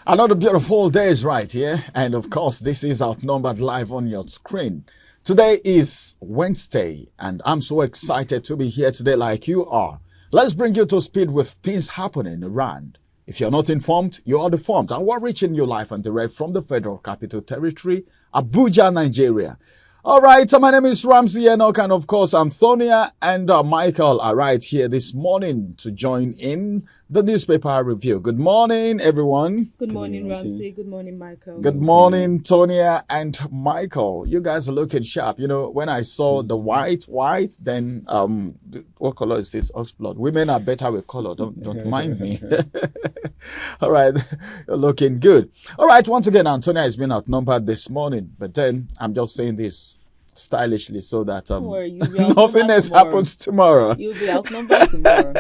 Another beautiful day is right here. And of course, this is Outnumbered live on your screen. Today is Wednesday, and I'm so excited to be here today like you are. Let's bring you to speed with things happening around. If you're not informed, you are deformed. And we're reaching you live and direct from the Federal Capital Territory, Abuja, Nigeria. All right, so my name is Ramsey Enoch, and of course, Antonia and Michael are right here this morning to join in the newspaper review. Good morning, everyone. Good morning, Ramsey. Good morning, Michael. Good morning, Tonia and Michael. You guys are looking sharp. You know, when I saw the white, then what color is this? Oxblood. Women are better with color. Don't mind me. All right, you're looking good. All right, once again, Antonia has been outnumbered this morning, but then I'm just saying this stylishly so that nothing else happens tomorrow. You'll be outnumbered tomorrow.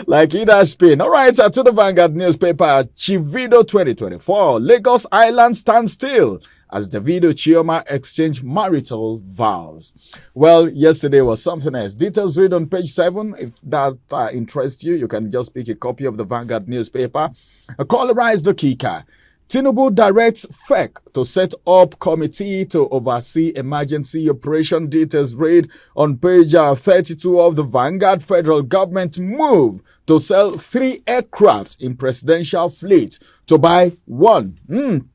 Like it has been. All right, to the Vanguard newspaper, Chivido 2024, Lagos Island stands still as Davido Chioma exchange marital vows. Well, yesterday was something else. Details read on page 7. If that interests you, you can just pick a copy of the Vanguard newspaper. Cholera the kicker. Tinubu directs FEC to set up committee to oversee emergency operation. Details read on page 32 of the Vanguard. Federal government move to sell 3 aircraft in presidential fleet to buy 1.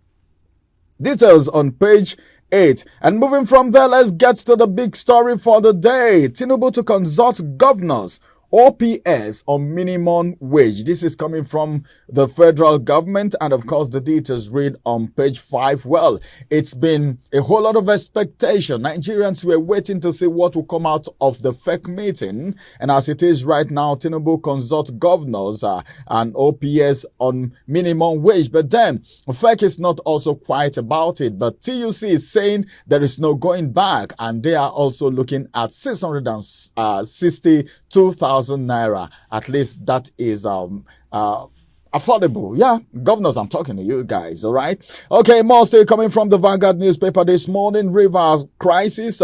Details on page 8. And moving from there, let's get to the big story for the day. Tinubu to consult governors OPS on minimum wage. This is coming from the federal government, and of course the details read on page 5. Well, it's been a whole lot of expectation. Nigerians were waiting to see what will come out of the FEC meeting, and as it is right now, Tinubu consult governors and OPS on minimum wage. But then FEC is not also quiet about it, but TUC is saying there is no going back, and they are also looking at 662,000 naira. At least that is affordable. Yeah, governors, I'm talking to you guys. All right. Okay, more still coming from the Vanguard newspaper this morning. Rivers crisis.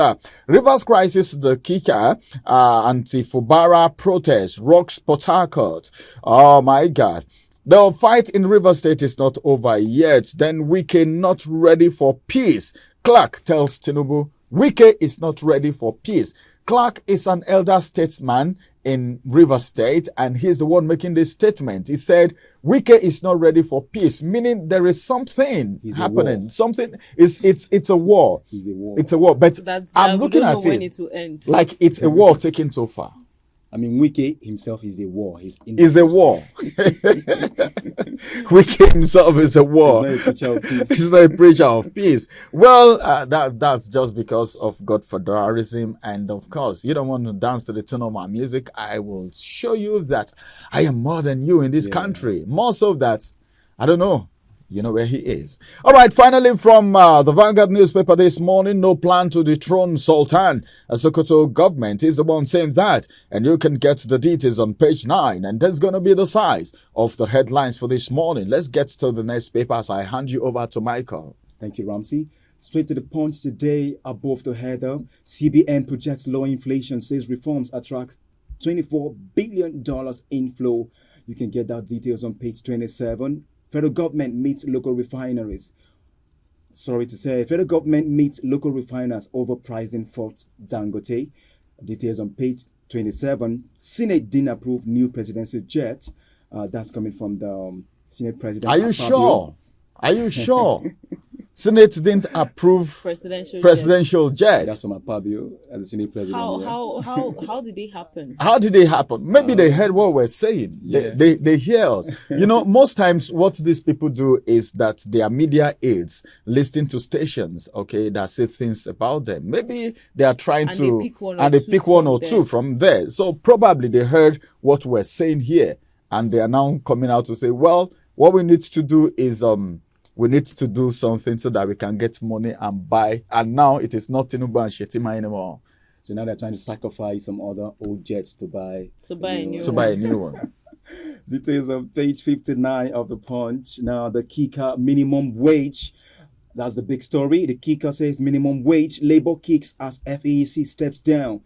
Rivers crisis. The kicker. Anti-Fubara protest rocks Port Harcourt. Oh my God. The fight in Rivers State is not over yet. Then Wike not ready for peace. Clark tells Tinubu Wike is not ready for peace. Clark is an elder statesman in Rivers State, and he's the one making this statement. He said, Wike is not ready for peace, meaning there is something happening. Something it's a war. It's a war. But I'm looking at it will end. Like it's a war taking so far. I mean, Wike himself is a war. He's a war. Wike himself is a war. He's not a preacher of peace. Well, that's just because of Godfatherism. And of course, you don't want to dance to the tune of my music. I will show you that I am more than you in this country. More so that, I don't know. You know where he is. All right, finally from the Vanguard newspaper this morning, no plan to dethrone Sultan. A Sokoto government is the one saying that. And you can get the details on page 9. And that's going to be the size of the headlines for this morning. Let's get to the next paper as I hand you over to Michael. Thank you, Ramsey. Straight to the point today, above the header, CBN projects low inflation, says reforms attracts $24 billion inflow. You can get that details on page 27. Federal government meets local refineries. Federal government meets local refiners over pricing for Dangote. Details on page 27. Senate didn't approve new presidential jet. That's coming from the Senate president. Are you sure? Are you sure? Senate didn't approve presidential jet. That's from Akpabio as the Senate president. How did it happen? How did it happen? Maybe they heard what we're saying. Yeah. They hear us. You know, most times what these people do is that their media aides listen to stations, okay, that say things about them. Maybe they are trying they pick one or two from there. So probably they heard what we're saying here, and they are now coming out to say, well, what we need to do is we need to do something so that we can get money and buy. And now it is not Tinubu and Shetima anymore. So now they're trying to sacrifice some other old jets to buy a new one. Details on page 59 of the Punch. Now the kicker, minimum wage. That's the big story. The kicker says minimum wage. Labor kicks as FEC steps down.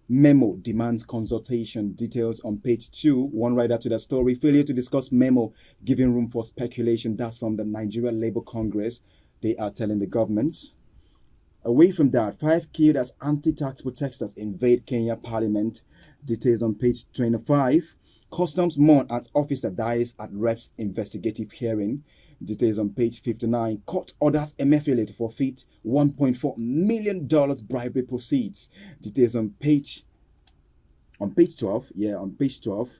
Memo demands consultation. Details on page 2. One rider to the story. Failure to discuss memo, giving room for speculation. That's from the Nigerian Labour Congress. They are telling the government. Away from that, 5 killed as anti-tax protesters invade Kenya Parliament. Details on page 25. Customs mourn as officer dies at rep's investigative hearing. Details on page 59. Court orders Emefiele to forfeit $1.4 million bribery proceeds. Details on page 12. Yeah, on page 12.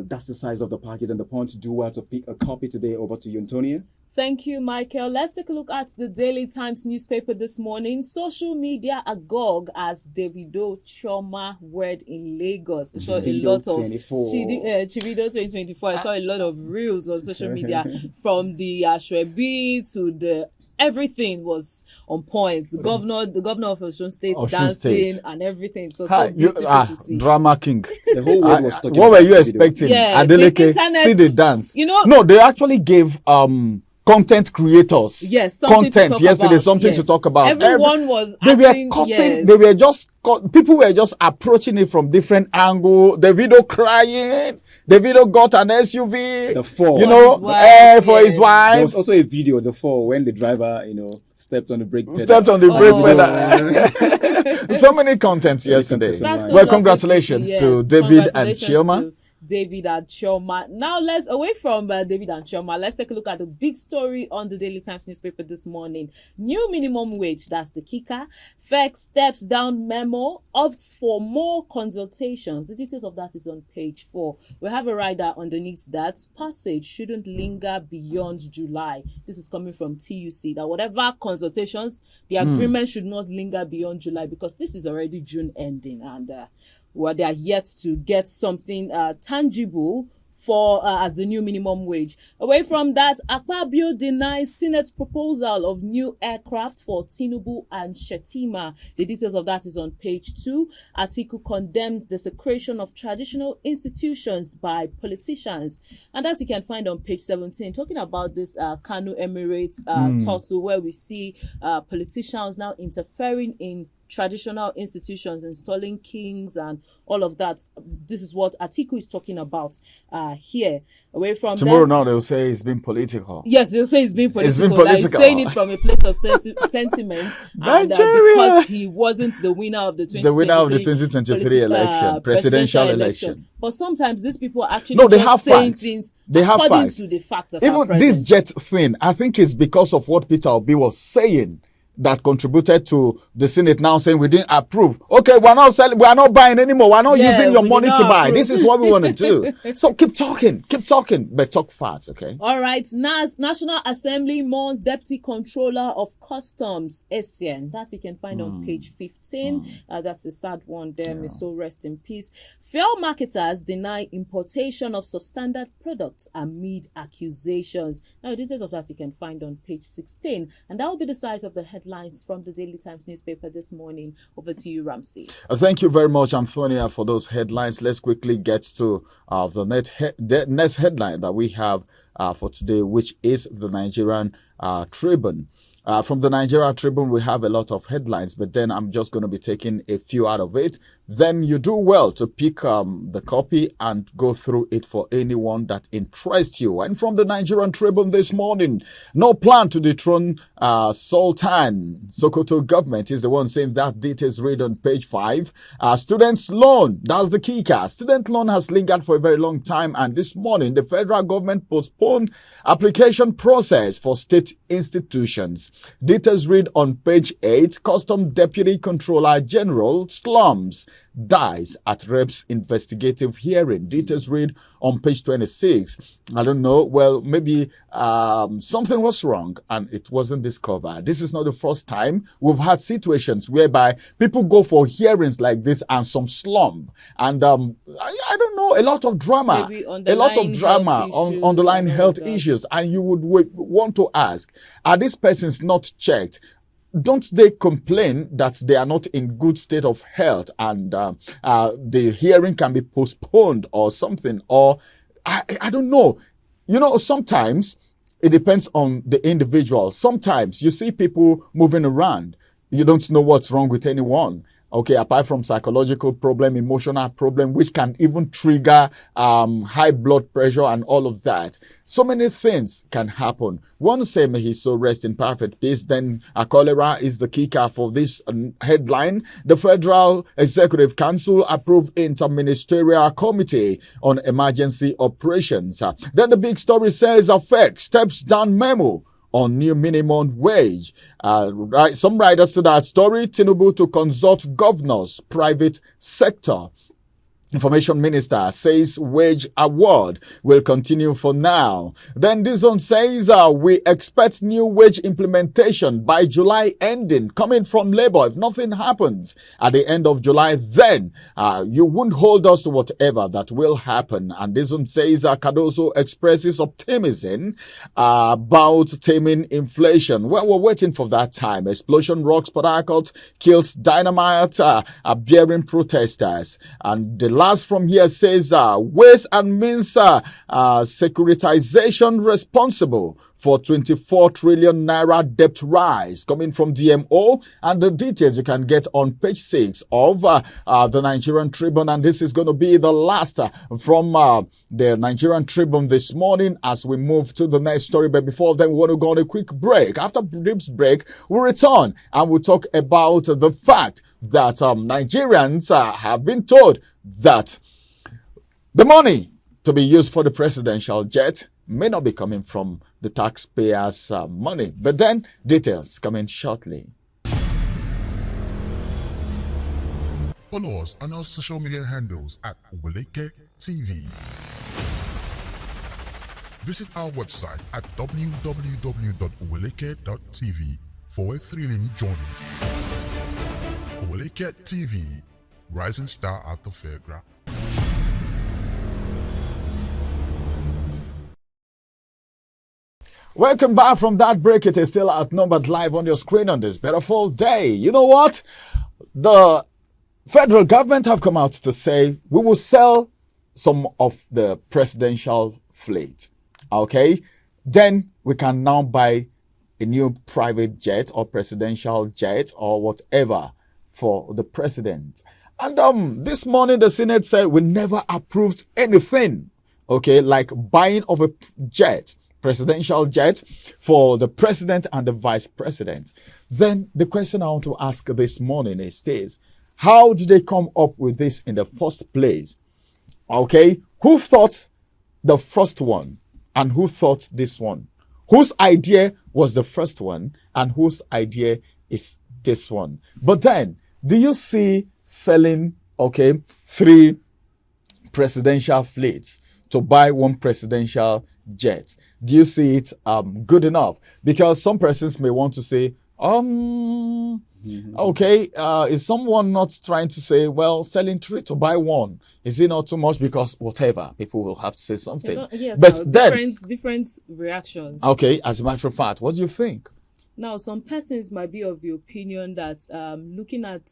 That's the size of the package and the point. Do well to pick a copy today. Over to you, Antonia. Thank you, Michael. Let's take a look at the Daily Times newspaper this morning. Social media agog as Davido Chioma wed in Lagos. I saw a lot of Chivido 2024. I saw a lot of reels on social media from the Ashwebi to the everything was on point. The governor of Osun State dancing and everything. It was so beautiful to see. Drama king. The whole world was talking. What were you expecting? Yeah, Adeleke, see the dance. No, they actually gave content creators. Yes, content yesterday, something to talk about. Everyone was they were cutting, they were just people were just approaching it from different angles. The video crying, the video got an SUV, the fall, for his wife. There was also a video of the fall when the driver, stepped on the brake pedal. So many contents yesterday. Well, congratulations to David and Chioma. David and Chioma. Now let's away from David and Chioma. Let's take a look at the big story on the Daily Times newspaper this morning. New minimum wage, that's the kicker. FEC steps down memo, opts for more consultations. The details of that is on page 4. We have a rider underneath that. Passage shouldn't linger beyond July. This is coming from TUC, that whatever consultations, the agreement should not linger beyond July because this is already June ending and they are yet to get something tangible for as the new minimum wage. Away from that, Akpabio denies Senate proposal of new aircraft for Tinubu and Shetima. The details of that is on page 2. Atiku condemns desecration of traditional institutions by politicians. And that you can find on page 17, talking about this Kano Emirates tussle where we see politicians now interfering in traditional institutions, installing kings and all of that. This is what Atiku is talking about here. Away from tomorrow now they'll say it's been political. Yes, they'll say it's been political. Like, he's saying it from a place of sentiment. And because he wasn't the winner of the 2023 election, presidential election. But sometimes these people are actually they have saying facts. things they have according facts. to the facts that Even this jet thing, I think it's because of what Peter Obi was saying that contributed to the Senate now saying we didn't approve. Okay, we're not selling, we're not buying anymore. We're not using your money to buy. This is what we want to do. So keep talking, but talk fast, okay? All right. National Assembly mourns Deputy Controller of Customs, Essien. That you can find on page 15. That's a sad one there. May so rest in peace. Fuel marketers deny importation of substandard products amid accusations. Now, the details of that you can find on page 16. And that will be the size of the headlines from the Daily Times newspaper this morning. Over to you, Ramsey. Thank you very much, Antonia, for those headlines. Let's quickly get to the next headline that we have for today, which is the Nigerian Tribune. From the Nigeria Tribune, we have a lot of headlines, but then I'm just going to be taking a few out of it. Then you do well to pick the copy and go through it for anyone that interests you. And from the Nigerian Tribune this morning, no plan to dethrone Sultan. Sokoto government is the one saying that. Details read on page 5. Students' loan, that's the kicker. Student loan has lingered for a very long time, and this morning the federal government postponed application process for state institutions. Details read on page 8. Custom Deputy Controller General slums dies at Rep's investigative hearing. Details read on page 26. I don't know. Well, maybe something was wrong and it wasn't discovered. This is not the first time. We've had situations whereby people go for hearings like this and some slump. And I don't know, a lot of drama on underlying health issues. And you would want to ask, are these persons not checked? Don't they complain that they are not in good state of health and the hearing can be postponed or something? Or I don't know. You know, sometimes it depends on the individual. Sometimes you see people moving around. You don't know what's wrong with anyone. Okay, apart from psychological problem, emotional problem, which can even trigger high blood pressure and all of that. So many things can happen. One say, may he so rest in perfect peace. Then cholera is the kicker for this headline. The Federal Executive Council approved Interministerial Committee on Emergency Operations. Then the big story says, affect steps down memo on new minimum wage. Some writers to that story, Tinubu to consult governors, private sector. Information Minister says wage award will continue for now. Then this one says we expect new wage implementation by July ending coming from Labour. If nothing happens at the end of July, then you won't hold us to whatever that will happen. And this one says Cardoso expresses optimism about taming inflation. Well, we're waiting for that time. Explosion rocks Port Harcourt, kills dynamite, bearing protesters. And the last from here says ways and means securitization responsible for 24 trillion naira debt rise, coming from DMO. And the details you can get on page 6 of the Nigerian Tribune. And this is going to be the last from the Nigerian Tribune this morning as we move to the next story. But before then, we want to go on a quick break. After this break, we'll return and we'll talk about the fact that Nigerians have been told that the money to be used for the presidential jet may not be coming from the taxpayers' money. But then, details coming shortly. Follow us on our social media handles at Oweleketv. Visit our website at www.oweleket.tv for a thrilling journey. Oweleketv, rising star at the fairground. Welcome back from that break. It is still outnumbered live on your screen on this beautiful day. You know what? The federal government have come out to say we will sell some of the presidential fleet. Okay? Then we can now buy a new private jet or presidential jet or whatever for the president. And this morning the Senate said we never approved anything. Okay? Like buying of a jet, presidential jet for the president and the vice president. Then the question I want to ask this morning is this: how did they come up with this in the first place? Okay, who thought the first one and who thought this one? Whose idea was the first one and whose idea is this one? But then, do you see selling, 3 presidential fleets to buy one presidential jet? Do you see it good enough? Because some persons may want to say, is someone not trying to say, well, selling 3 to buy 1, is it not too much? Because whatever, people will have to say something. Yes, but then different reactions. Okay, as a matter of fact, what do you think? Now, some persons might be of the opinion that looking at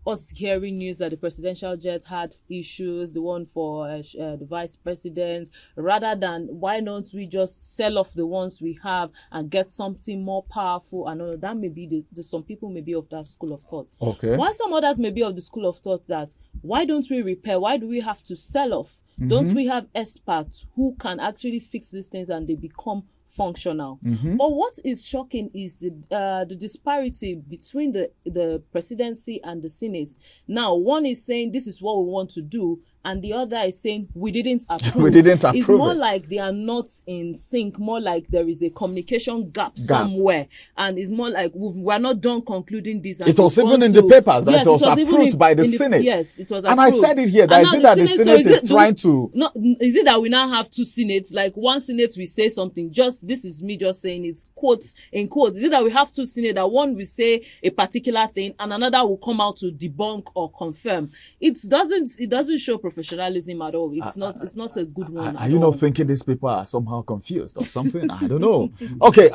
us hearing news that the presidential jet had issues, the one for the vice president, rather than why not we just sell off the ones we have and get something more powerful, and all that may be some people may be of that school of thought. Okay. While some others may be of the school of thought that why don't we repair? Why do we have to sell off? Don't we have experts who can actually fix these things and they become functional? But what is shocking is the disparity between the presidency and the Senate. Now, one is saying this is what we want to do, and the other is saying we didn't approve. We didn't approve. It's more like they are not in sync, more like there is a communication gap somewhere, and it's more like we're not done concluding this. And it was even in the papers that it was approved by the Senate. Yes, it was approved. And I said it here, that is it that the Senate is trying to... No, is it that we now have 2 Senates? Like one Senate will say something, this is me just saying it's quotes in quotes. Is it that we have 2 Senates, that one will say a particular thing and another will come out to debunk or confirm? It doesn't show professionalism at all. It's not a good one. Are you not thinking these people are somehow confused or something? I don't know. Okay,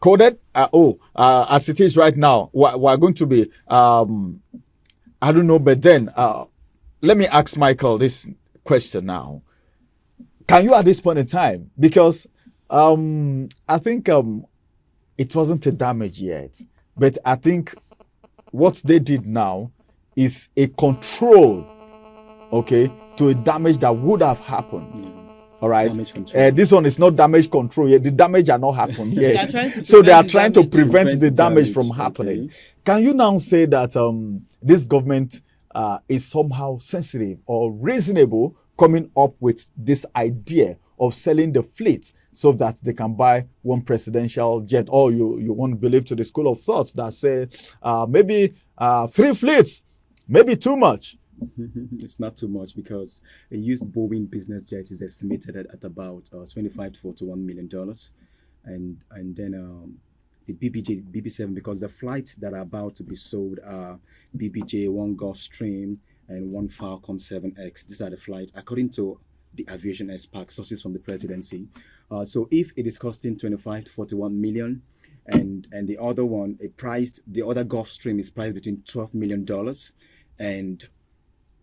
coded. As it is right now, we're going to be I don't know, but then let me ask Michael this question now. Can you at this point in time, because I think it wasn't a damage yet, but I think what they did now is a control, okay, to a damage that would have happened. All right. This one is not damage control yet. The damage are not happened yet. So they are trying to prevent the damage from happening. Okay. Can you now say that this government is somehow sensitive or reasonable coming up with this idea of selling the fleet so that they can buy one presidential jet? Or you won't believe to the school of thoughts that say maybe 3 fleets, maybe too much. It's not too much because a used Boeing business jet is estimated at about $25 to $41 million, and then the BB7, because the flights that are about to be sold are BBJ, one Gulfstream, and one Falcon 7X. These are the flights according to the aviation expert sources from the presidency. So if it is costing 25 to 41 million, and the other one, the other Gulfstream is priced between $12 million, and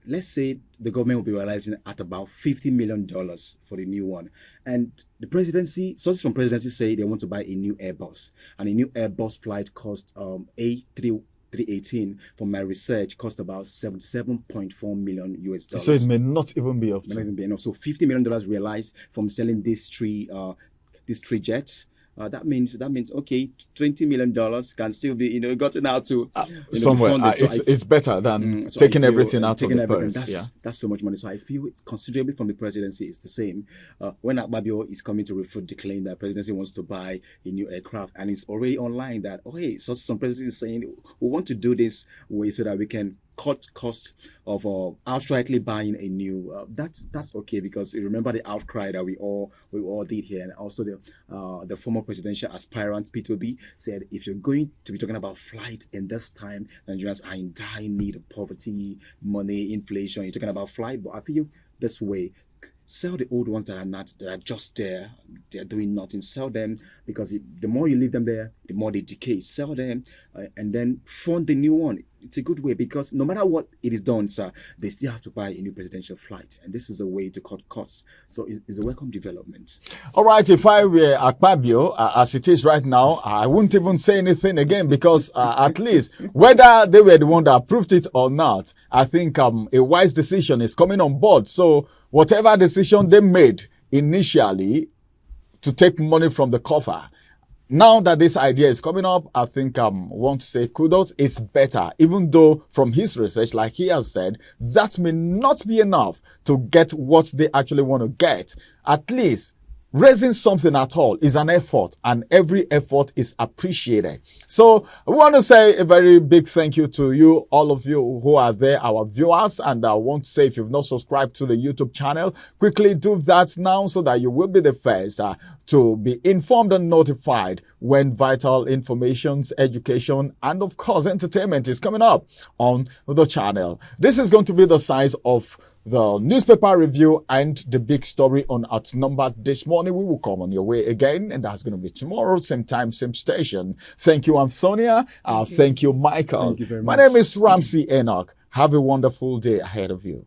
let's say the government will be realizing at about $50 million for the new one. And the presidency, sources from presidency say they want to buy a new Airbus. And a new Airbus flight cost A318, from my research, cost about $77.4 million US dollars. So it may not even be up May to. not even be enough. So $50 million realized from selling these three jets. That means okay, $20 million can still be gotten out to Somewhere. to fund it. So It's better than taking everything out of the purse. That's so much money. So I feel it's considerably from the presidency is the same. When Akpabio is coming to refute the claim that presidency wants to buy a new aircraft, and it's already online that so some presidency is saying we want to do this way so that we can cut costs of outrightly buying a new. That's okay, because you remember the outcry that we all did here, and also the former presidential aspirant Peter B said, if you're going to be talking about flight in this time, Nigerians are in dire need of poverty, money, inflation. You're talking about flight, but I feel this way. Sell the old ones that are just there. They're doing nothing. Sell them, because the more you leave them there, the more they decay. Sell them and then fund the new one. It's a good way, because no matter what it is done, sir, they still have to buy a new presidential flight. And this is a way to cut costs. So it's a welcome development. All right, if I were Akpabio, as it is right now, I wouldn't even say anything again, because at least whether they were the one that approved it or not, I think a wise decision is coming on board. So whatever decision they made initially to take money from the coffer, now that this idea is coming up, I think I want to say kudos. It's better, even though from his research, like he has said, that may not be enough to get what they actually want to get. At least raising something at all is an effort, and every effort is appreciated. So I want to say a very big thank you to you, all of you who are there, our viewers. And I want to say, if you've not subscribed to the YouTube channel, quickly do that now so that you will be the first to be informed and notified when vital information, education, and of course entertainment is coming up on the channel. This is going to be the size of the newspaper review and the big story on Outnumbered this morning. We will come on your way again, and that's going to be tomorrow, same time, same station. Thank you, Antonia. Thank you, Michael. Thank you very much. My name is Ramsey Enoch. Have a wonderful day ahead of you.